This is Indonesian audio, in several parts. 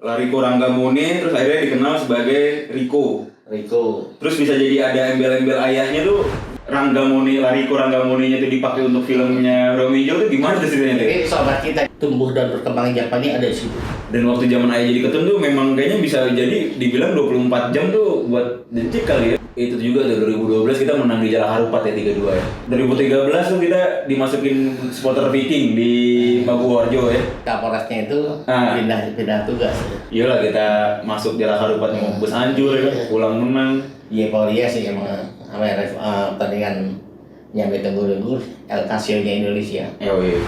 Lariko Ranggamone, terus akhirnya dikenal sebagai Riko. Terus bisa jadi ada embel-embel ayahnya tuh Lariko Ranggamone-nya tuh dipakai untuk filmnya Romeo tuh gimana tuh ceritanya? Jadi sobat kita tumbuh dan berkembang di Jepang ini ada di situ. Dan waktu zaman ayah jadi ketum tuh memang kayaknya bisa jadi dibilang 24 jam tuh buat detik kali ya. Itu juga tuh 2012 kita menang di Jalan Harupat ya 3-2 ya. 2013 tuh kita dimasukin supporter Viking di Maguwarjo ya. Kapolresnya itu pindah tugas. Iyalah kita masuk Jalan Harupat yang bus hancur ya, pulang menang. Iya kalau dia sih emang pertandingan nyampe tenggur-tenggur El Casio-nya Indonesia. Oh iya.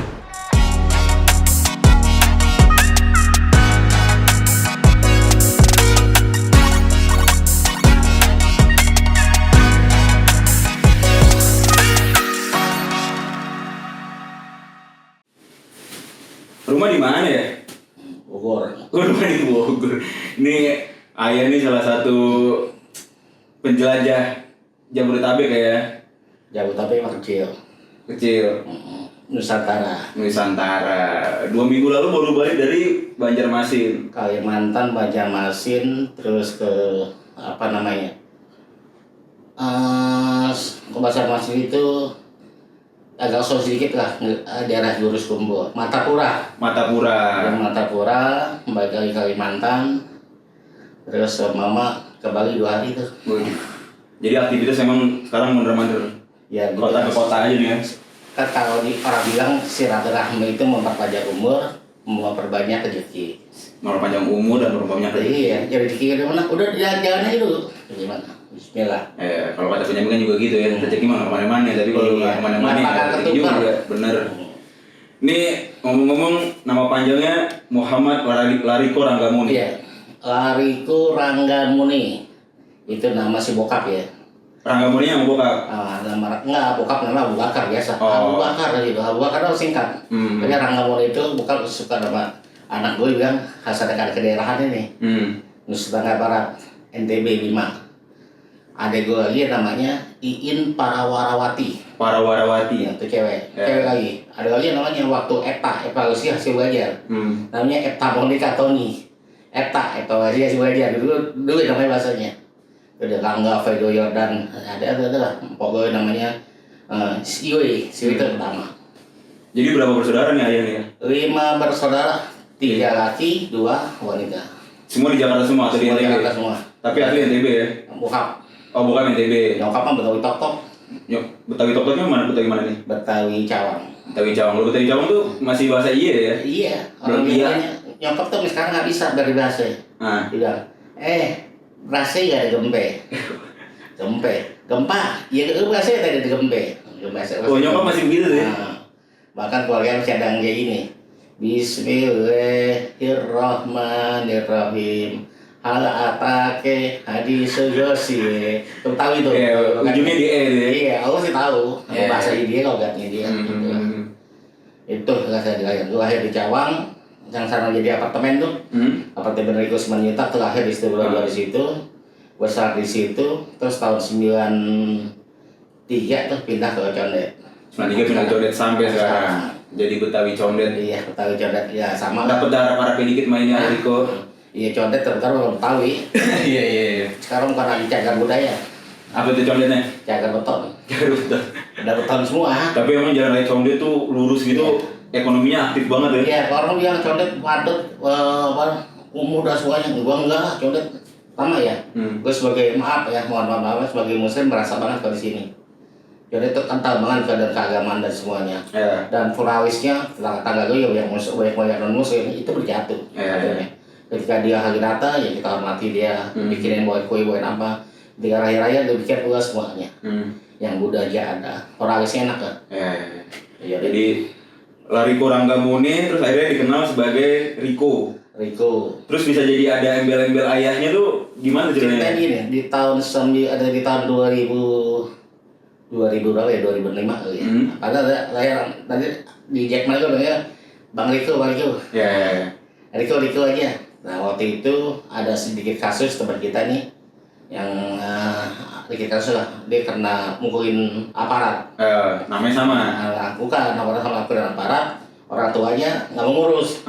Rumah di mana ya? Bogor. Rumah di Bogor. Ini ayah nih salah satu penjelajah Jabodetabek ya. Jabodetabek mah kecil. Nusantara. 2 minggu lalu baru balik dari Banjarmasin. Kalimantan, Banjarmasin, terus ke apa namanya? Ke Banjarmasin itu agak jauh sedikit lah, daerah Jurus Kumpul, Matapura, kembali ke Kalimantan, terus mama ke Bali 2 hari tuh. Jadi aktivitas emang sekarang bener-bener Ya, kota ke kota aja nih ya. Kan kalau orang bilang silaturahmi itu memperpanjang umur, memperbanyak rezeki. Memperpanjang umur dan memperbanyak rezeki. Iya, jadi rezeki dari mana? Udah jalan aja dulu. Gimana? Bismillah. Kalau kata penyampaian juga gitu ya, rezeki mah kemana-mana, tapi kalau nggak kemana-mana rezeki juga, bener. Ini ngomong-ngomong nama panjangnya Muhammad Lariko Ranggamone. Iya, Lariko Ranggamone. Itu nama si bokap ya. Ranggamone yang bokap? Bokap nama Abu Bakar biasa. Oh. Abu Bakar gitu, Abu Bakar itu singkat. Tapi Ranggamone itu bokap suka nama anak gue bilang khas ada kedaerahan ini. Nusa Tenggara Barat, NTB 5. Adek gue lagi namanya Iin Parawarawati. Itu cewek. Cewek lagi. Ada lagi namanya waktu Eva usia hasil belajar. Namanya Eva Monica Tony. Eva usia hasil belajar. Dulu namanya bahasanya. Udah Langga, Fedo Yordan. Ada lah. Pokoknya namanya Siwi itu pertama. Jadi berapa bersaudara nih ayahnya? 5 bersaudara. 3 laki, 2 wanita. Semua di Jakarta semua atau di NTB? Jakarta semua. Tapi asli NTB ya? Bokap. Oh bukan NTB. Nyokap mah Betawi Tok-Tok. Betawi Tok-Toknya mana? Betawi mana nih? Betawi Cawang. Kalau Betawi Cawang tuh masih bahasa iya ya? Iya. Orang bilangnya nyokap tuh sekarang nggak bisa dari bahasa. Bilang, berasa ya ada gempa. Iya berasa ya ada gempe. Oh nyokap masih begitu tuh ya? Bahkan keluarga masih ada yang kayak gini. Bismillahirrahmanirrahim. Hal atake hadis Yosi. Kamu tahu itu? Ujungnya di E itu ya? Iya, aku sih tahu. Bahasa dia logatnya dia. Itu lahir di Cawang, yang sana jadi apartemen tuh. Apartemen Riko Semanjuta tuh lahir di situ, di situ. Besar di situ, terus tahun 93 tuh pindah ke Condet. 93 pindah ke Condet sampai sekarang. Jadi Betawi Condet. Iya, Betawi Condet. Ya sama. Dapat darah dikit mainnya Riko. Iya Condet terutama Betawi. Iya. Sekarang bukan lagi cagar budaya. Apa itu Condetnya? Cagar beton. Ada beton semua. Tapi emang jalan raya Condet tuh lurus gitu, ekonominya aktif banget ya? Iya, orang bilang Condet padat, umur dan semuanya. Gua enggak lah, Condet lama ya. Gue sebagai mohon maaf sebagai muslim merasa banget kalau di sini. Condet itu kental banget dan keagamaan dan semuanya. Dan Fulawisnya tetangga gue yang banyak non muslim itu berjatuh. Ketika dia hari rata ya kita hormati dia, bikinin kue apa. Ketika raya dia bikin pula semuanya. Yang Buddha aja ada. Oralisnya enak kan? Iya. Jadi Lariko Ranggamone terus akhirnya dikenal sebagai Riko. Terus bisa jadi ada embel-embel ayahnya tuh gimana ceritanya? Gini, di tahun 2000 berapa ya? 2005 kali ya. Ada layar tadi di Jackman itu namanya Bang Riko. Iya. Riko aja. Nah waktu itu ada sedikit kasus teman kita nih yang sedikit kasus lah, dia kena mukulin aparat. Namanya sama? Bukan, aparat sama mukulin aparat, orang tuanya nggak mau ngurus.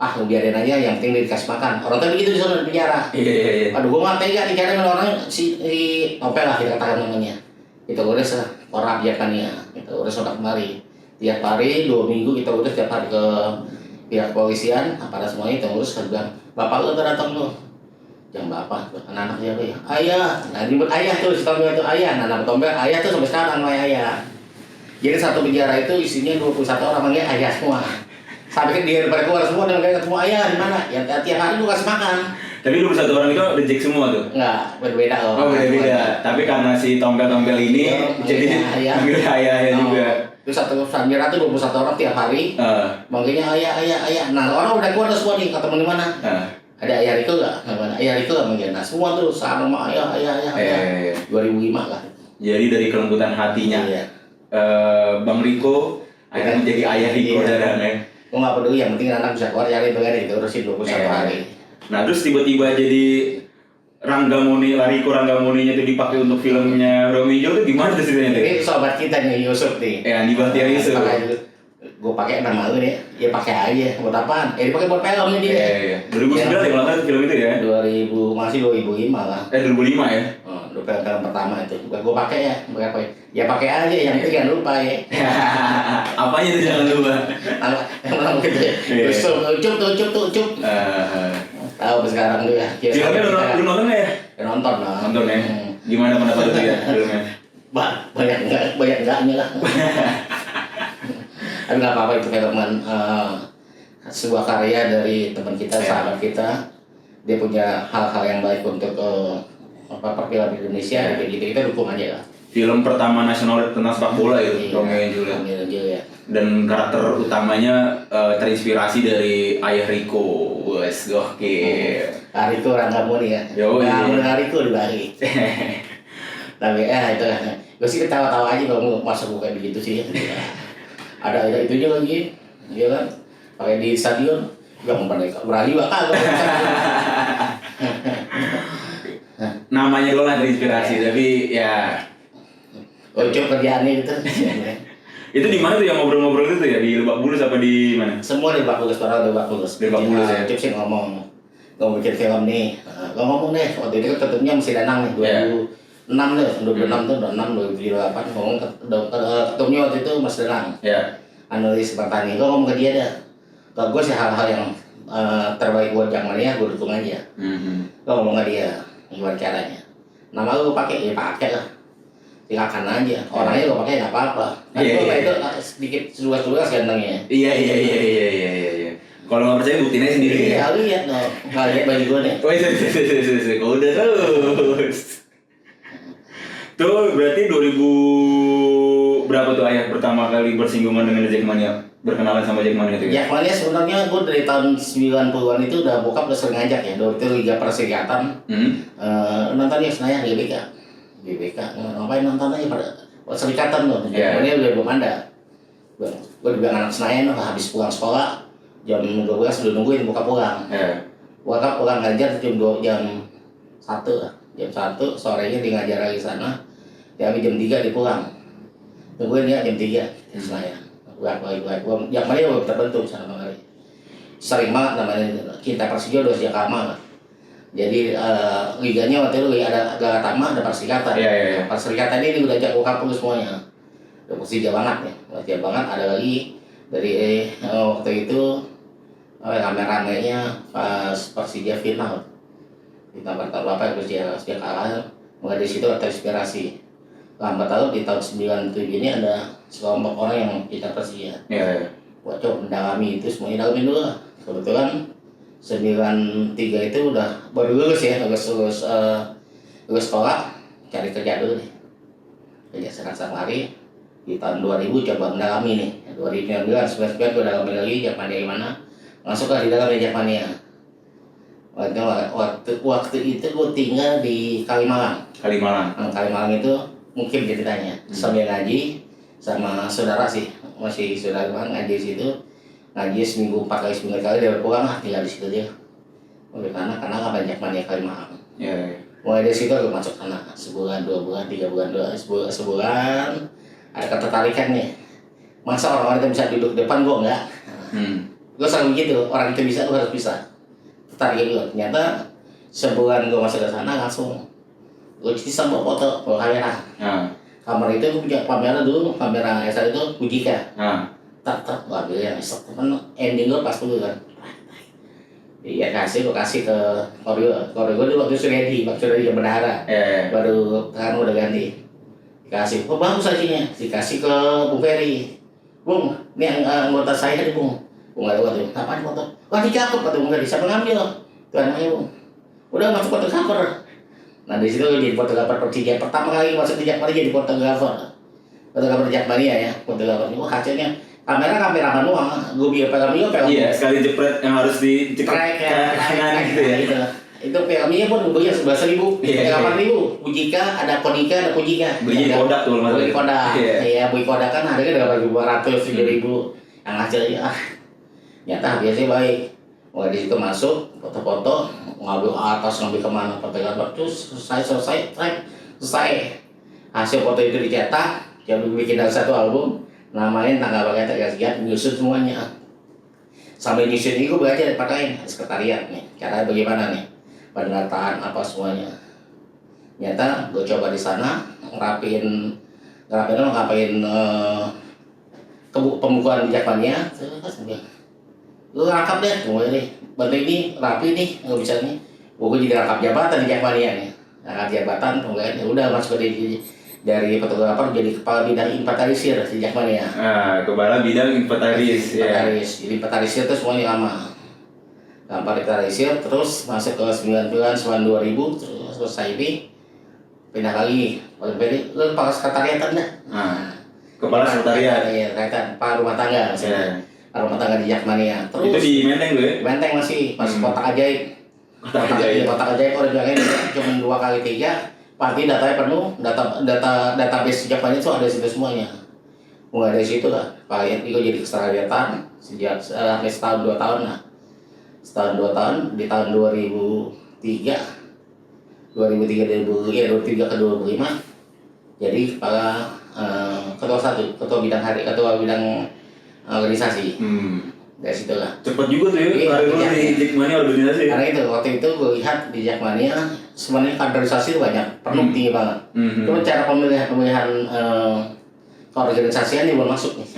ah lu biarin aja, yang penting dia dikasih makan. Orang tuh begitu di sana di penjara. Iya. Aduh, gua nggak tega dicari sama orang si Topel lah kita katakan namanya. Kita urus orang biarkannya, kita urus orang kemari. Tiap hari 2 minggu kita urus tiap hari ke pihak kepolisian, aparat semuanya kita urus. Kita bilang, bapak lu datang lu. Yang bapak, anak-anak siapa ya? Ayah, nah nyebut ayah tuh, si Tombel itu ayah, anak Tombel ayah tuh sampai sekarang namanya ayah. Jadi satu penjara itu isinya 21 orang manggil ayah semua. Sampai dia pada keluar semua dan mereka ketemu ayah di mana? Ya tiap hari lu kasih makan. Tapi 21 orang itu reject semua tuh? Enggak, berbeda loh. Oh beda-beda. Tapi karena si tombel-tombel ini jadi manggil ayah juga. Terus satu penjara tuh 21 orang tiap hari. Manggilnya ayah. Nah orang udah keluar semua nih, ketemu di mana? Ada ayah Riko nggak? Ayah Riko nggak manggil. Nah semua tuh sama ayah. 2005 lah. Jadi dari kelembutan hatinya, Bang Riko akan menjadi ayah Riko sekarang ya. Gue nggak peduli, yang penting anak bisa keluar cari itu kan itu urusin 21 hari. Nah terus tiba-tiba jadi Ranggamoni, Lariko Ranggamoninya itu dipakai untuk filmnya Romeo itu gimana tuh ceritanya? Ini sobat kita nih Yusuf nih. Ya di Bahtiar Yusuf. Gue pakai nama lu nih, ya pakai aja. Buat apaan? Dipakai buat film nih dia. Iya. 2009 ya kalau nggak film itu ya? 2005 lah. 2005 ya? Film pertama itu. Gue pakai ya, ya pakai aja. Yang penting jangan lupa ya. Apanya tuh jangan lupa? Emang gitu ya. Ucup. Tahu sekarang tuh ya. Filmnya lu nonton nggak ya? Nonton lah. Nonton ya. Gimana pendapat lu ya filmnya? Banyak enggaknya lah. Tapi nggak apa-apa, itu film sebuah karya dari teman kita, sahabat kita. Dia punya hal-hal yang baik untuk perfilman Indonesia, kayak gitu kita dukung aja lah. Film pertama nasional tentang sepak bola itu, Romeo and Juliet. Dan karakter utamanya terinspirasi dari ayah Riko. Wes gokil. Riko Ranggamoni ya. Riko dibalik. Tapi itu gue sih ketawa-tawa aja kalau masuk kayak begitu sih. Ada itunya lagi, ya kan? Pakai di stadion, gak mau berani bakal. Namanya lo lah terinspirasi, tapi ya. Ucup kerjaannya gitu. Itu di mana tuh yang ngobrol-ngobrol itu ya, di Lebak Bulus apa di mana? Semua di Lebak Bulus, orang di Lebak Bulus. Di Lebak Bulus ya. Ucup sih ngomong bikin film nih. Gue ngomong deh, waktu itu ketutupnya mesti Danang nih, 2006 tuh, 2006 tuh, 2008 ngomong ketutupnya waktu itu Mas Danang. Analis Pertanian, gue ngomong ke dia dah. Kalau gue sih hal-hal yang terbaik buat zamannya, gue dukung aja. Gue ngomong ke dia, gimana caranya. Nama gue pakai, ya pakai lah. Silakan aja, orangnya gue pakai nggak apa-apa. Itu sedikit luas gantengnya. Iya. Kalau nggak percaya buktiin aja sendiri. Iya, lihat dong. Nggak lihat baju gue nih. Oh iya, udah terus. Tuh berarti 2000 berapa tuh ayah pertama kali bersinggungan dengan Jackmania, berkenalan sama Jackmania itu? Jackmania sebenarnya gue dari tahun 90-an itu udah bokap udah sering ngajak ya. Dulu itu Liga Perserikatan. Nonton ya Senayan GBK. Ngapain nonton aja pada Perserikatan tuh. Jackmania udah belum ada. Gue juga anak Senayan habis pulang sekolah jam 12 udah nungguin bokap pulang. Bokap pulang ngajar jam 1 lah. Jam 1 sorenya dia ngajar lagi sana. Ya jam 3 dia pulang. Tungguin dia jam 3 di Senayan. Yang mana udah terbentuk sana kemarin. Sering banget namanya Cinta Persija udah sejak lama. Jadi liganya waktu itu ada Galatama, ada Perserikatan. Perserikatan ini udah ajak bokap dulu semuanya. Udah Persija banget ya. Persija banget ada lagi dari waktu itu rame-ramenya pas Persija final. Kita bertahu apa ya Persija kalah. Mulai dari situ ada inspirasi. Lambat tahu di tahun 97 ini ada sekelompok orang yang kita Persija. Buat coba mendalami itu semuanya dalamin dulu lah. Kebetulan 93 itu udah baru lulus ya, lulus sekolah, cari kerja dulu nih. Kerja serasa hari di tahun 2000 coba mendalami nih. 2019, 19 gue dalami lagi Jackmania gimana. Masuk lah di dalam Jackmania. Waktu itu gue tinggal di Kalimalang. Kalimalang itu mungkin ceritanya sambil ngaji sama saudara sih, masih saudara ngaji di situ. Ngaji seminggu 4 kali dia pulang lah, tinggal di situ dia. Karena nggak banyak Jackmania Kalimalang. Mulai dari situ gue masuk sana sebulan, 2 bulan, 3 bulan, sebulan. Ada ketertarikan nih. Masa orang-orang itu bisa duduk depan gue enggak? Gue selalu begitu, orang itu bisa, gue harus bisa. Target gue. Ternyata sebulan gue masuk ke sana langsung gue bisa bawa foto, bawa kamera. Kamera itu gue punya kamera dulu, kamera SL itu Fujika. Tak, wah gue yang esok temen ending gue pas dulu kan. Iya gue kasih ke Koreo dulu waktu sudah di bendahara. Baru kan udah ganti. Dikasih, oh bagus hasilnya, dikasih ke Bung Ferry. Bung, ini yang anggota saya nih Bung. Bung nggak tahu tuh, apaan foto? Wah ini cakep kata Bung Ferry, siapa ngambil? Tuh anaknya Bung. Udah masuk fotografer. Nah di situ jadi fotografer Persija. Pertama kali masuk di Jakmania jadi fotografer. Fotografer Jakmania ya, fotografer. Wah hasilnya kamera manual, gue pegang. Iya, sekali jepret yang harus dicekrek kanan gitu ya. Gitu. Itu filmnya pun gue yang 11.000, 8.000. Fujika, ada Konica, ada Fujika. Beli Kodak tuh mas. Beli Kodak, iya beli Kodak kan harganya 8.200, 7.000. Yang hasilnya nyata biasanya baik. Mulai di situ masuk, foto-foto, ngambil atas, ngambil kemana, fotografer terus selesai. Hasil foto itu dicetak, jadi bikin satu album. Namain tanggal pakai tegas-tegas, nyusun semuanya. Sampai nyusun ini gue belajar pakai sekretariat nih, cara bagaimana nih, pendataan apa semuanya. Nyata gue coba di sana ngerapiin pembukaan di Jakmania. Gue rangkap deh, nih, bentuk ini rapi nih, nggak bisa nih. Gue jadi rangkap jabatan di Jakmania nih, rangkap jabatan, pembukaan ya udah masuk ke dari fotografer jadi kepala bidang inventarisir di Jakmania. Kepala bidang inventaris. Jadi inventarisir itu semuanya lama. Gampang inventarisir terus masuk ke 99 2000 terus selesai ini pindah lagi. Lu kepala sekretariat enggak? Kepala sekretariat. Iya, Pak rumah tangga maksudnya. Rumah tangga di Jakmania. Terus itu di Menteng tuh ya? Menteng masih kotak ajaib. Kotak ajaib orang bilangnya cuma 2 kali 3. Pasti datanya penuh, database Jakmania itu ada di situ semuanya. Mulai dari situ lah, Pak itu jadi kesekretariatan sejak sampai setahun 2 tahun lah. Setahun 2 tahun di tahun 2003 ke 2005 jadi kepala ketua bidang organisasi. Dari situ lah. Cepet juga tuh ya, karir lu di Jakmania organisasi. Karena itu waktu itu gue lihat di Jakmania sebenarnya kaderisasi itu banyak, penuh tinggi banget. Cuma cara pemilihan keorganisasian ini belum masuk nih.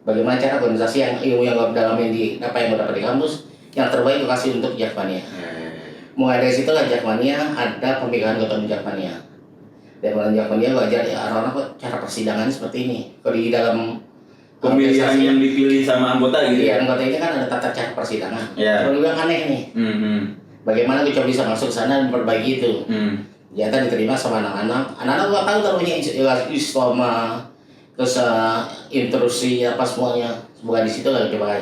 Bagaimana cara organisasi yang ilmu yang gue dalamin di apa yang gue dapat di kampus yang terbaik gue kasih untuk Jakmania. Mulai dari situ lah Jakmania ada pemilihan ketua Jakmania. Dan mulai Jakmania gue ajar ya orang-orang kok cara persidangan seperti ini. Kalau di dalam pemilihan yang dipilih sama anggota gitu. Iya, anggota ini kan ada tata cara persidangan. Kalau juga aneh nih. Bagaimana gue coba bisa masuk sana dan perbaiki itu. Ternyata diterima sama anak-anak. Anak-anak gua tahu taruhnya istoma, terus intrusi apa semuanya. Semoga di situ lah coba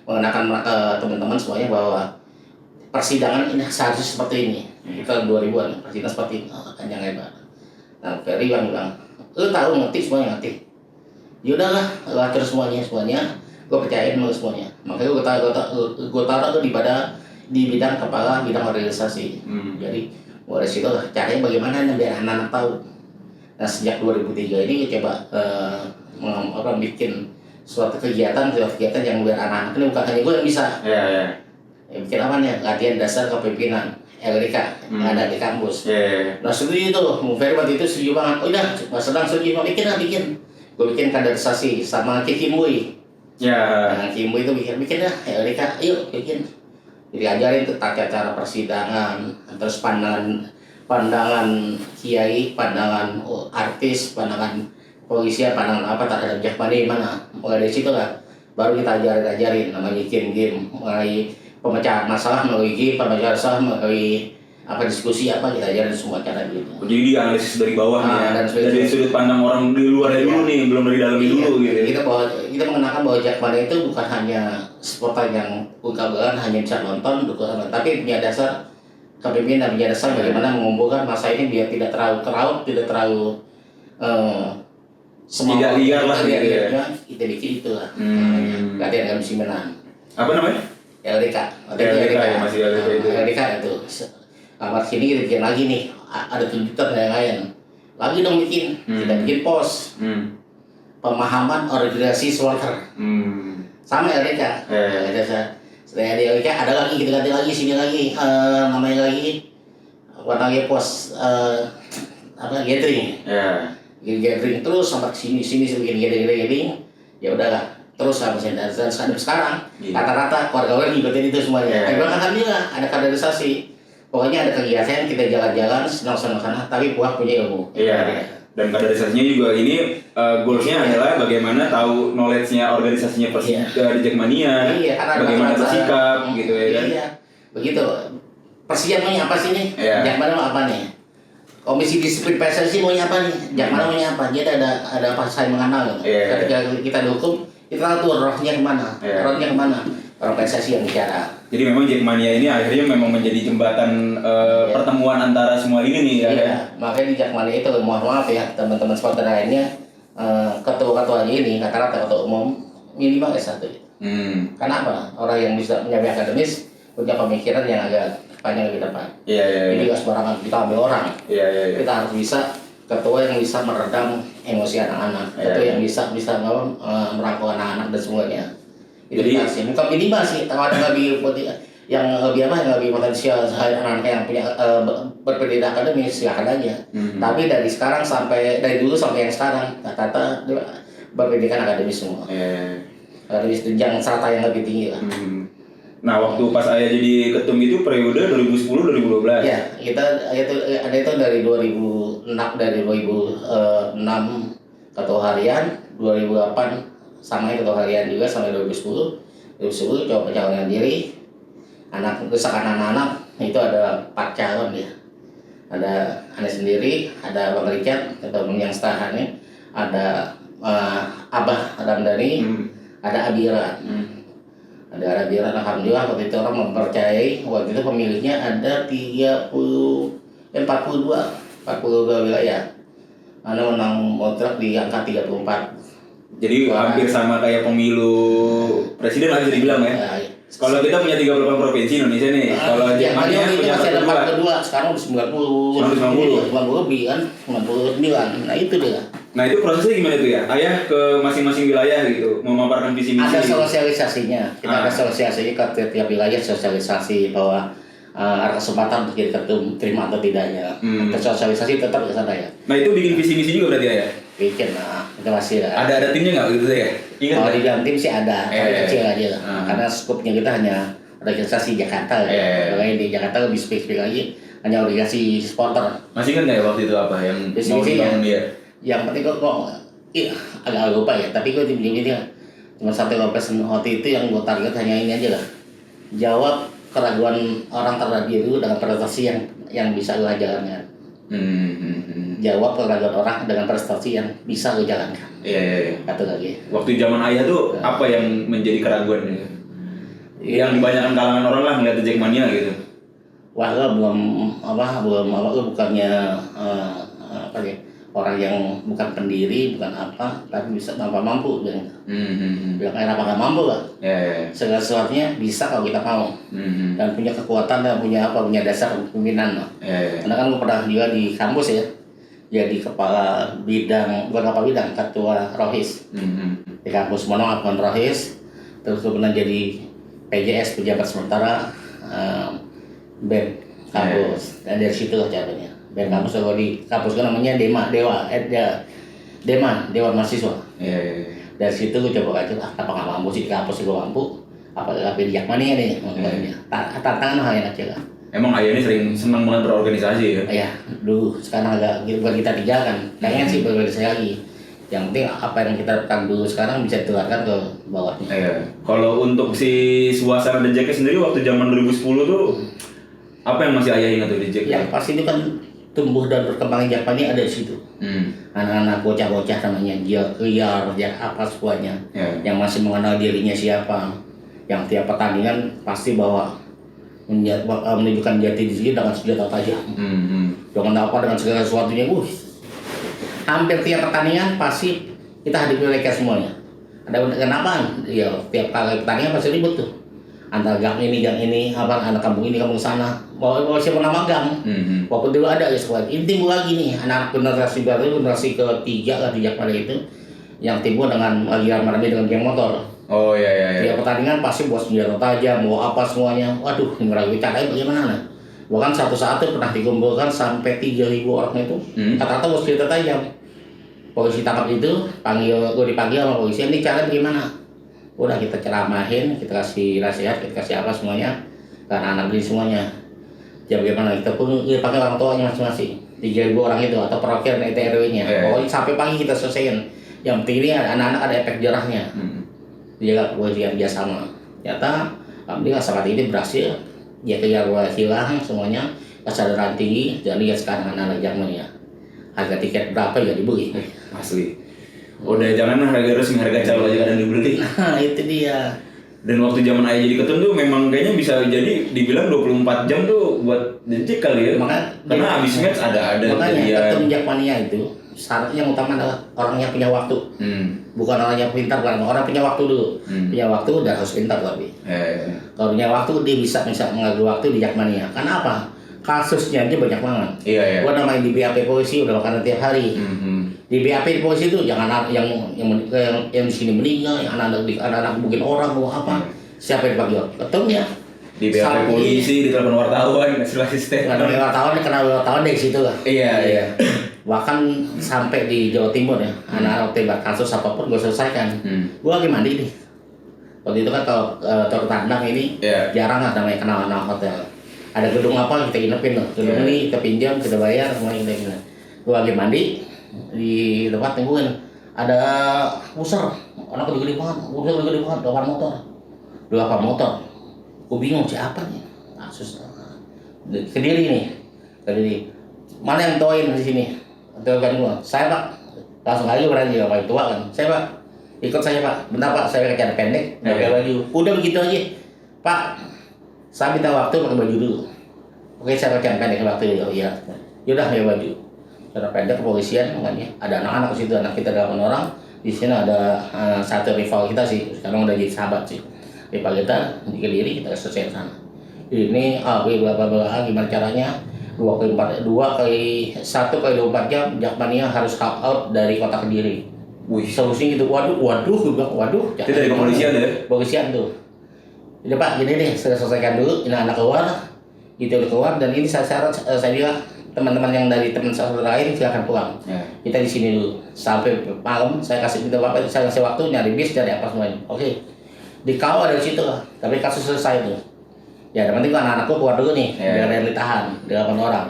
mengenakan teman-teman semuanya bahwa persidangan ini seharusnya seperti ini. Kita 2000-an persidangan seperti ini. Panjang lebar. Nah, Ferry bilang, lu tahu ngerti semuanya ngerti. Yaudahlah, atur semuanya, gue percayain sama semuanya. Makanya gue taruh tuh di bidang kepala bidang organisasi. Jadi dari situ lah caranya bagaimana biar anak-anak tahu. Nah sejak 2003 ini gue coba bikin suatu kegiatan yang biar anak-anak ini bukan hanya gue yang bisa. Ya, bikin apa nih? Latihan dasar kepemimpinan LDK yang ada di kampus. Nah setuju itu, Bung Ferry waktu itu setuju banget. Oh udah, sedang setuju mau bikin. Gue bikin kaderisasi sama Kikimui. Nah, Kikimui itu bikin dah LDK, yuk bikin. Jadi ajarin tuh tata cara persidangan, terus pandangan kiai, pandangan artis, pandangan polisi, pandangan apa terhadap Jakmania mana. Mulai dari situ lah baru kita ajarin namanya game, mulai pemecahan masalah melalui game, pemecahan masalah melalui apa diskusi apa kita ajarin semua cara gitu. Jadi dianalisis dari bawah nih ya. Dari sudut pandang orang di luar dulu nih, belum dari dalam dulu gitu. Kita mengenalkan bahwa Jakmania itu bukan hanya supporter yang ungkap-ungkapan hanya bisa nonton, tapi punya dasar kepemimpinan, punya dasar bagaimana mengumpulkan masa ini biar tidak terlalu tidak terlalu tidak liar lah gitu ya. Kita bikin itu lah. Latihan kepemimpinan. Apa namanya? LDK. LDK ya masih LDK itu. LDK itu. Kamar sini kita bikin lagi nih, ada tuntutan yang lain. Lagi dong bikin, kita bikin pos. Pemahaman organisasi supporter. sama LDK. Setelah LDK ada lagi kita ganti lagi sini lagi namanya lagi warnanya pos gathering. Gathering terus sampai sini begini gathering. Ya udahlah terus habisnya dan sekarang rata-rata keluarga orang ngikutin itu semuanya. Alhamdulillah ada kaderisasi. Pokoknya ada kegiatan kita jalan-jalan senang-senang sana tapi puas punya ilmu. Dan kaderisasinya juga ini goalsnya adalah bagaimana tahu knowledge-nya organisasinya di Jackmania, bagaimana bersikap gitu ya kan. Begitu. Persija maunya apa sih nih? Jackmania mau apa nih? Komisi disiplin PSSI maunya apa nih? Jackmania maunya apa? Jadi ada apa saya mengenal gitu. Ketika kita dukung, kita tahu rohnya kemana, orang PSSI yang bicara. Jadi memang Jackmania ini akhirnya memang menjadi jembatan pertemuan antara semua ini nih ya. Makanya di Jackmania itu mohon maaf ya teman-teman supporter lainnya ketua-ketuanya ini rata-rata ketua umum minimal S1. Kenapa? Orang yang bisa menyamai akademis punya pemikiran yang agak panjang ke depan. Jadi nggak sembarangan kita ambil orang. Kita harus bisa ketua yang bisa meredam emosi anak-anak, ketua yang bisa merangkul anak-anak dan semuanya. Jadi bukan minimal sih, kalau ada lebih yang lebih potensial anak-anak yang punya berpendidikan akademis silakan aja. Tapi dari dulu sampai yang sekarang kata-kata berpendidikan akademis semua. Akademis jenjang strata yang lebih tinggi lah. Nah, waktu pas Ayah jadi ketum itu periode 2010-2012. Ya, ada itu dari 2006 ketua harian, 2008 sama ketua harian juga sampai 2010 coba pencalonan diri. Desakan anak-anak itu ada 4 calon ya. Ada Anda sendiri, ada Bang Richard, ketua umum yang setahannya, ada Abah Ramdhani, ada Abira. Ada Abira, alhamdulillah waktu itu orang mempercayai, waktu itu pemilihnya ada 42 wilayah. Anda menang mutlak di angka 34. Jadi hampir sama kayak pemilu presiden lah bisa dibilang ya. Kalau kita punya 38 provinsi Indonesia nih. Kalau Jackmania punya masih ada 42, sekarang udah 90 lebih kan, 99. Nah itu dia. Nah itu prosesnya gimana tuh ya? Ayah ke masing-masing wilayah gitu, memaparkan visi misi. Ada sosialisasinya. Kita ada sosialisasi ke tiap wilayah, sosialisasi bahwa ada kesempatan untuk jadi ketum, terima atau tidaknya. Sosialisasi tetap ke sana ya. Nah itu bikin visi misi juga berarti ya? Bikin kita masih ada timnya nggak gitu ya? Ingat kalau di dalam tim sih ada, kecil aja lah. Karena skupnya kita hanya organisasi Jakarta ya. Makanya di Jakarta lebih spesifik lagi hanya organisasi supporter. Masih kan nggak ya waktu itu apa yang mau dibangun dia? Yang penting kok agak lupa ya. Tapi gue tim ini cuma satu Lopez waktu itu yang gue target hanya ini aja lah. Jawab keraguan orang terhadap diri lu dengan prestasi yang bisa lu jalankan. Jawab keraguan orang dengan prestasi yang bisa lu jalankan. Satu lagi. Waktu zaman Ayah tuh apa yang menjadi keraguan yang dibanyakan kalangan orang lah melihat Jackmania gitu? Wah, belum bukannya orang yang bukan pendiri, bukan apa, tapi bisa mampu bilang. Bilang apa nggak mampu lah. Segala sesuatunya bisa kalau kita mau. Dan punya kekuatan dan punya dasar kepemimpinan. Karena kan gue pernah juga di kampus ya. Jadi ketua Rohis. Di kampus Monong Abang Rohis. Terus kemudian jadi PJS pejabat sementara BEM kampus. Dan dari situ lah caranya. BEM kampus kalau di kampus kan namanya Dewan Mahasiswa. Dari situ gue coba aja apa nggak mampu sih di kampus gue mampu. Apalagi di Jackmania nih. Tantangan hal yang kecil lah. Emang Ayah ini senang banget berorganisasi ya? Iya, dulu sekarang agak buat kita tinggalkan. Pengen sih berorganisasi lagi. Yang penting apa yang kita lakukan dulu sekarang bisa ditularkan ke bawahnya. Kalau untuk si suasana The Jack sendiri waktu zaman 2010 tuh apa yang masih Ayah ingat tuh The Jack? Ya pasti itu kan tumbuh dan berkembangnya Jackmania ada di situ. Anak-anak bocah-bocah namanya liar, apa semuanya. Yang masih mengenal dirinya siapa. Yang tiap pertandingan pasti bawa menunjukkan jati diri dengan senjata tajam. Dengan apa dengan segala sesuatunya, hampir tiap pertandingan pasti kita hadapi mereka semuanya. Ada kenapa? Ya tiap kali pertandingan pasti ribut tuh. Antara gang ini, anak kampung ini, kampung sana. Bawa siapa nama gang? Walaupun dulu ada ya sekolah. Ini timbul lagi nih anak generasi baru, generasi ketiga lah di Jakarta itu, yang timbul dengan lagi ramai dengan geng motor. Oh iya iya iya. Tiap pertandingan pasti bawa senjata tajam, bawa apa semuanya. Waduh, ngerayu caranya bagaimana? Bahkan satu saat tuh pernah dikumpulkan sampai 3.000 orang itu, kata-kata bawa senjata tajam. Polisi tangkap itu, gue dipanggil sama polisi, ini caranya bagaimana? Udah kita ceramahin, kita kasih nasihat, kita kasih apa semuanya, karena anak ini semuanya. Ya bagaimana, kita pun pakai orang tuanya masing-masing, 3.000 orang itu, atau perwakilan RT RW-nya. Pokoknya sampai pagi kita selesaiin. Yang penting ini anak-anak ada efek jerahnya. Dijaga kepolisian dia sama. Ternyata, alhamdulillah saat ini berhasil. Dia kejar hilang semuanya, kesadaran tinggi, dan lihat sekarang anak-anak zamannya. Harga tiket berapa ya dibeli. Asli. Udah janganlah harga resmi, harga calo aja kadang dibeli. Nah itu dia. Dan waktu zaman ayah jadi ketum tuh memang kayaknya bisa jadi dibilang 24 jam tuh buat dicek kali ya. Karena abis match ada makanya ketum Jakmania itu syaratnya yang utama adalah orangnya punya waktu. Bukan orangnya pintar, bukan orang punya waktu dulu. Punya waktu dan harus pintar tapi. Kalau punya waktu dia bisa mengambil waktu di Jakmania. Karena apa? Kasusnya aja banyak banget. Iya. Gua namanya di BAP polisi udah makan tiap hari. Di BAP polisi itu jangan yang di sini meninggal, yang anak-anak mungkin orang mau apa? Siapa yang dipanggil? Ketumnya. Di BAP polisi, di telepon wartawan, hasil asisten. Wartawan dari situ lah. Iya. Bahkan sampai di Jawa Timur ya, anak-anak tembak kasus apapun gue selesaikan. Gue lagi mandi nih. Waktu itu kan kalau tertandang ini jarang lah namanya kenal anak hotel. Ada gedung apa kita inepin loh, gedung ini kita pinjam, kita bayar, semuanya kita gini. Gue lagi mandi di tempat tungguin, ada user, anak gede banget, dua motor. Gue bingung siapa nih, kasus Kediri. Mana yang toin di sini? Telepon gue, saya pak, langsung aja berani paling tua kan, saya pak, ikut saya pak, bentar pak, saya pakai pendek, pakai baju, udah begitu aja, pak. Saya minta waktu pakai baju dulu. Oke, saya pakai pendek waktu dulu. Iya. Yaudah pakai baju. Cara pendek kepolisian makanya ada anak-anak di situ, anak kita 8 orang. Di sini ada satu rival kita sih. Sekarang udah jadi sahabat sih. Rival kita di Kediri kita selesai sana. Ini bla gimana caranya? 1 kali 24 jam Jakmania harus hop out dari kota Kediri. Solusinya gitu. Waduh. Itu dari kepolisian ya? Kepolisian tuh. Jadi Pak, gini nih, saya selesaikan dulu, ini anak keluar, gitu udah keluar, dan ini saya bilang teman-teman yang dari teman saudara lain silakan pulang. Kita di sini dulu sampai malam, saya kasih waktu nyari bis, nyari apa semuanya. Oke, dikawal dari situ lah, tapi kasus selesai tuh. Ya, yang penting anak-anakku keluar dulu nih, biar ada yang ditahan, 8 orang.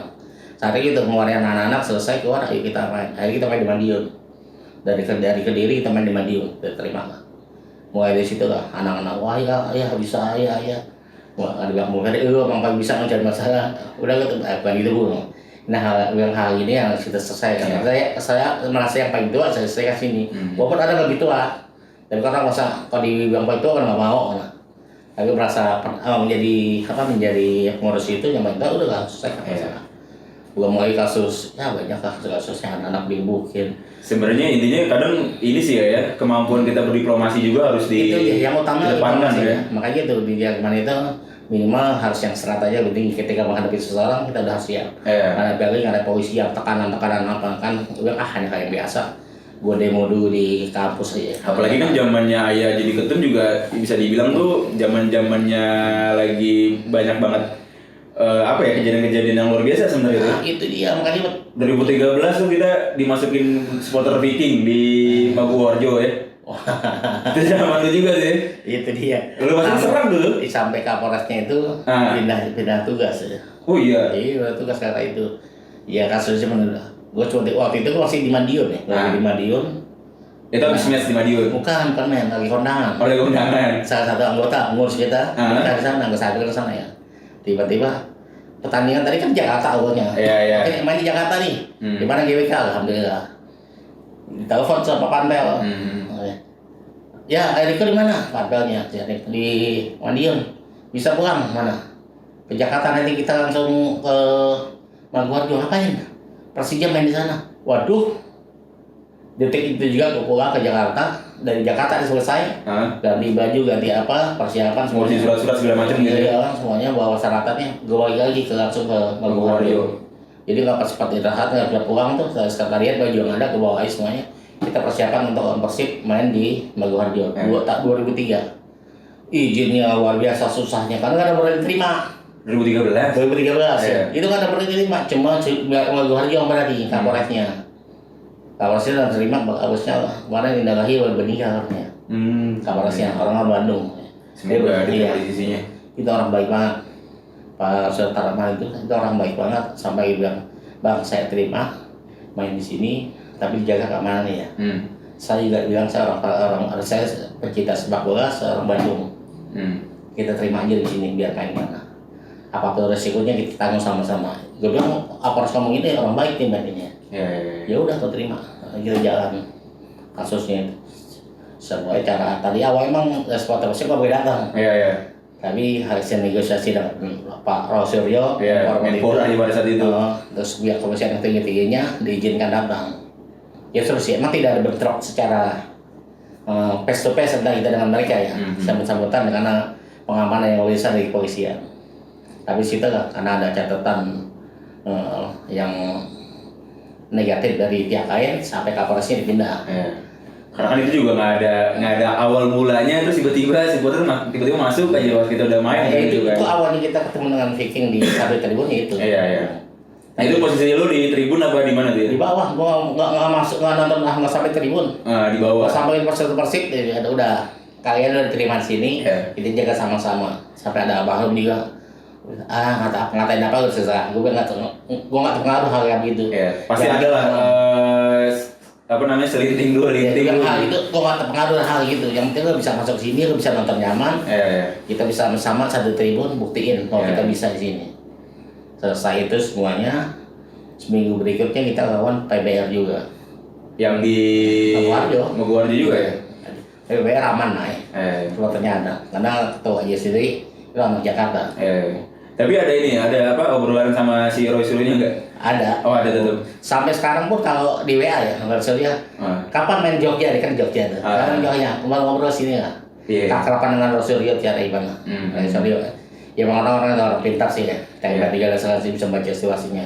Saat itu kemudian anak-anak selesai keluar, ayo kita main. Akhirnya kita main di Madiun. Dari Kediri kita main di Madiun, terima lah. Mulai dari situ lah anak-anak wah ya bisa ya wah ada bilang mau dari emang paling bisa mencari masalah udah gitu gitu bu. Nah hal ini yang kita selesai kan saya merasa yang paling tua saya selesaikan sini walaupun ada lebih tua dan orang merasa kalau di yang paling tua kan nggak mau nah tapi merasa menjadi pengurus itu yang paling tua udah lah selesai masalah. Gua mulai kasus ya banyak kasus yang anak dimbukin. Sebenarnya intinya kadang ini sih ya kemampuan kita berdiplomasi juga harus itu yang utama depankan ya. Makanya itu di Jerman itu minimal harus yang serat aja penting ketika menghadapi seseorang kita udah siap. Karena apalagi ada polisi yang tekanan apa kan hanya kayak biasa. Gue demo dulu di kampus aja. Apalagi kan zamannya ayah jadi ketum juga bisa dibilang tuh zamannya lagi banyak banget kejadian-kejadian yang luar biasa sebenarnya. Nah, itu dia makanya 2013 tuh kita dimasukin supporter Viking di Maguwarjo ya. Itu zaman itu juga sih. Itu dia. Lu masih serang dulu. Sampai Kapolresnya itu pindah tugas ya. Oh iya. Iya tugas kata itu. Ya kasusnya menurut gue waktu itu masih di Madiun ya. Di Madiun. Itu habis match di Madiun. Bukan main lagi kondangan. Lagi kondangan. Salah satu anggota pengurus kita di sana, ke sana ya. Tiba-tiba pertandingan tadi kan Jakarta awalnya. Iya. Main di Jakarta nih. Di mana GWK alhamdulillah. Telepon sama Panpel. Ya, Eriko di mana? Panpelnya di Madiun. Bisa pulang mana? Ke Jakarta nanti kita langsung ke Maguwarjo ngapain? Persija main di sana. Waduh. Detik itu juga aku pulang ke Jakarta. Dari Jakarta selesai, ganti baju, ganti apa, persiapan semuanya, surat-surat segala macam gitu ya. Semuanya bawa syaratannya, gue balik lagi langsung ke Maguwarjo. Jadi nggak pas sempat istirahat, nggak bisa pulang tuh, sekretariat baju yang ada gue bawa aja semuanya. kita persiapan untuk lawan Persib main di Maguwarjo 2003. Izinnya luar biasa susahnya karena nggak ada pernah diterima. 2013. 2013 ya. Itu nggak ada pernah diterima, cuma Maguwarjo yang berarti Kapolresnya. Kapolresnya udah terima, harusnya kemarin Indah Lahir udah meninggal harusnya. Kapolresnya orang Bandung. Semoga ada posisinya. Itu orang baik banget. Pak Sultan itu orang baik banget sampai bilang, "Bang, saya terima main di sini, tapi dijaga keamanannya ya." Saya juga bilang saya saya pecinta sepak bola, seorang Bandung. Kita terima aja di sini biar kayak gimana. Apapun resikonya kita tanggung sama-sama. Gue bilang apa harus ngomong ini orang baik nih batinnya. Ya udah kau terima, kita jalan kasusnya itu. Semua cara tadi awal emang supporter Persib nggak boleh datang. Tapi hasil negosiasi dengan Pak Rosuryo, Menpora pada saat itu. Terus pihak kepolisian yang tinggi-tingginya diizinkan datang. Ya terus ya, emang tidak ada bentrok secara face to face antara kita dengan mereka ya, sambut-sambutan karena pengamanan yang lebih besar dari kepolisian. Tapi situ karena ada catatan yang negatif dari pihak lain sampai Kapolresnya dipindah. Karena kan itu juga nggak ada awal mulanya terus tiba-tiba supporter tiba-tiba masuk aja pas kita udah main itu kan. Itu awalnya kita ketemu dengan Viking di satu tribunnya itu. Nah itu posisi lu di tribun apa di mana tuh ya? Di bawah, gua nggak masuk, nggak nonton, nggak sampai tribun. Di bawah. Sampai Persib ya udah kalian udah diterima di sini, kita jaga sama-sama. Sampai ada abang juga, ngatain apa lu susah. Gue nggak terpengaruh hal yang gitu. Pasti ada lah. Apa namanya selinting dua linting. Hal itu gue nggak terpengaruh hal gitu. Yang penting lo bisa masuk sini, lo bisa nonton nyaman. Kita bisa sama satu tribun buktiin kalau kita bisa di sini. Selesai itu semuanya, seminggu berikutnya kita lawan PBR juga. Yang di Maguwarjo juga ya? PBR aman naik, supporternya ada. Karena ketua aja sendiri itu anak Jakarta. Tapi ada apa obrolan sama si Roy Suryo nggak? Ada. Oh ada tuh. Sampai sekarang pun kalau di WA ya, Roy Suryo, kapan main Jogja? Dia kan Jogja tuh. Sekarang Jogja, kemarin ngobrol sini nggak? Kapan dengan Roy Suryo cara gimana? Roy Suryo. Ya orang pintar sih ya. Kita juga sih bisa baca situasinya.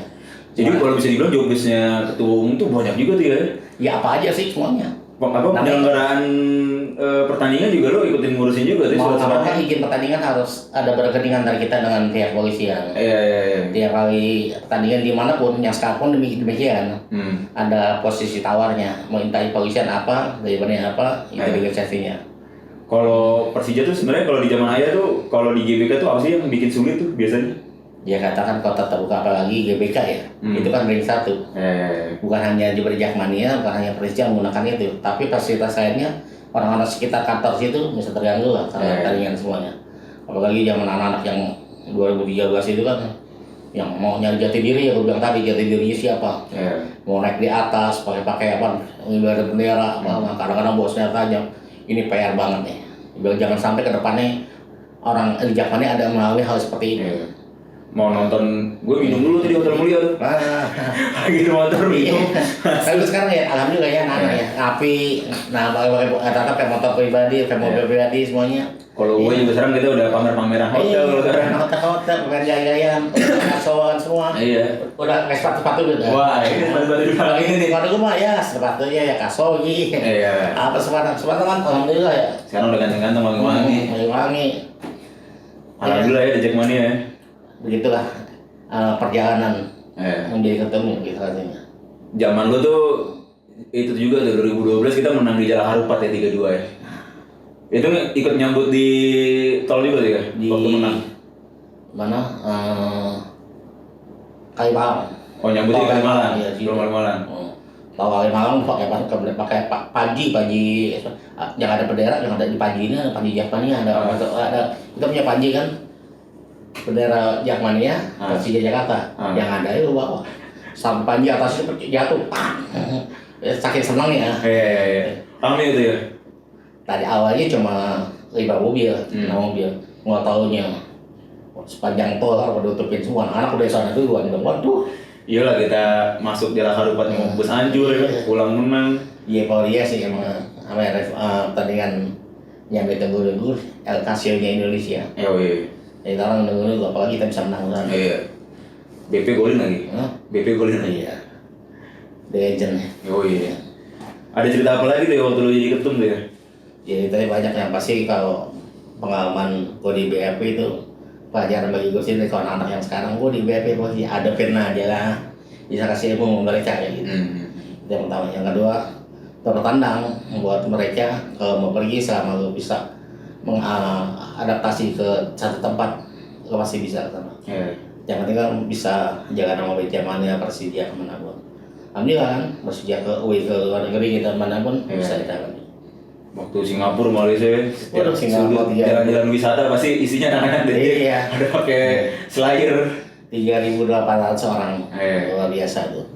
Jadi kalau bisa dibilang jobbesnya ketua umum tuh banyak juga tuh ya? Ya apa aja sih semuanya. Penyelenggaraan pertandingan juga lo ikutin ngurusin juga tuh. Kan izin pertandingan harus ada berkepentingan dari kita dengan pihak polisian. Tiap kali pertandingan dimanapun, yang sekarang pun demikian. Ada posisi tawarnya, mau minta polisian apa, dari mana apa, itu negosiasinya. Kalau Persija tuh sebenarnya kalau di zaman ayah tuh, kalau di GBK tuh apa sih yang bikin sulit tuh biasanya? Dia katakan kota terbuka apalagi GBK ya, itu kan ring satu. Bukan hanya di Jakmania, bukan hanya Persija menggunakan itu, tapi fasilitas lainnya orang-orang sekitar kantor situ bisa terganggu lah karena pertandingan semuanya. Apalagi zaman anak-anak yang 2013 itu kan, yang mau nyari jati diri ya, gue bilang tadi jati dirinya siapa? Mau naik di atas pakai apa? Ibarat bendera, kadang-kadang bosnya tajam. Ini PR banget nih. Biar jangan sampai ke depannya orang di Jakmania ada melalui hal seperti ini. Mau nonton, gue minum dulu tadi Hotel Mulia tuh. Lagi motor minum. Tapi sekarang ya alhamdulillah ya anak ya. Api, pakai motor pribadi, pakai mobil pribadi semuanya. Kalau gue juga sekarang kita udah pameran hotel. Hotel, pameran jaya-jayaan, kasoan semua. Udah kayak sepatu-sepatu gitu. Wah, ini sepatu-sepatu juga. Ini nih, kalau gue mah ya sepatunya ya kasogi. Apa sepatu kan alhamdulillah ya. Sekarang udah ganteng-ganteng wangi-wangi. Alhamdulillah ya ada Jakmania ya. Begitulah perjalanan menjadi ketemu gitu katanya. Zaman lu tuh itu juga tuh 2012 kita menang di Jalan Harupat ya 3-2 ya. Itu ikut nyambut di tol juga tuh ya waktu menang. Mana? Kalimalang. Oh nyambut di Kalimalang. Iya, Kalimalang. Tahu Kalimalang pakai panji yang ada bendera, yang ada di panjinya, ada panji Jakmania, ada kita punya panji kan. Bendera Jakmania, Persija Jakarta, yang ada itu bawa sampai panji atas itu jatuh, saking senangnya. Rame itu ya. Tadi awalnya cuma 5 mobil, 6 mobil, nggak taunya sepanjang tol udah tutupin semua, anak udah sana duluan, waduh. Iyalah kita masuk Jalan Harupat mau bus anjur, pulang menang. Iya kalau dia sih emang pertandingan nyampe tunggu El Casio-nya Indonesia. Ya sekarang nunggu apalagi kita bisa menang kan. BP golin lagi. BP golin lagi. Iya. Legend. Ada cerita apa lagi tuh ya waktu lu jadi ketum tuh ya? Jadi tadi banyak yang pasti kalau pengalaman gue di BAP itu pelajaran bagi gue sih dari kawan anak yang sekarang gue di BAP pasti ada pernah aja lah bisa kasih ilmu mereka kayak gitu. Itu yang pertama. Yang kedua tertandang buat mereka kalau mau pergi selama lu bisa mengadaptasi ke satu tempat lu pasti bisa ke sana. Yang ketiga bisa jaga nama baik zamannya Persija kemana pun. Alhamdulillah kan Persija ke luar negeri kita mana pun bisa kita. Waktu Singapura Malaysia Waduh, Singapura, jalan-jalan wisata pasti isinya anak-anak deh. Iya. Ada pakai slayer 3.800 orang, luar biasa tuh.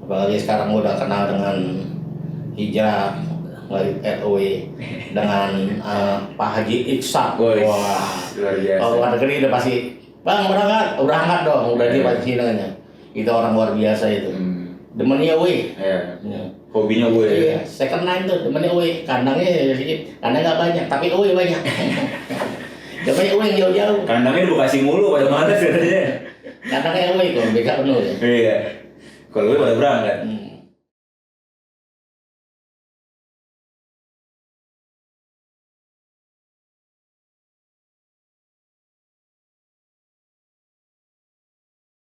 Apalagi sekarang udah kenal dengan Hijrah, ROW dengan Pak Haji Iksan. Wah, luar biasa. Kalau luar negeri udah pasti, bang berangkat dong, udah dia pasti nanya. Itu orang luar biasa itu. Demennya away. Hobinya gue. Iya, second line tuh demennya away. Kandangnya sedikit, kandang nggak banyak, tapi away banyak. Demennya away jauh-jauh. Kandangnya lu kasih mulu pada mana katanya. Kandangnya away kok, BK penuh ya. Iya. Kalau gue pada berangkat.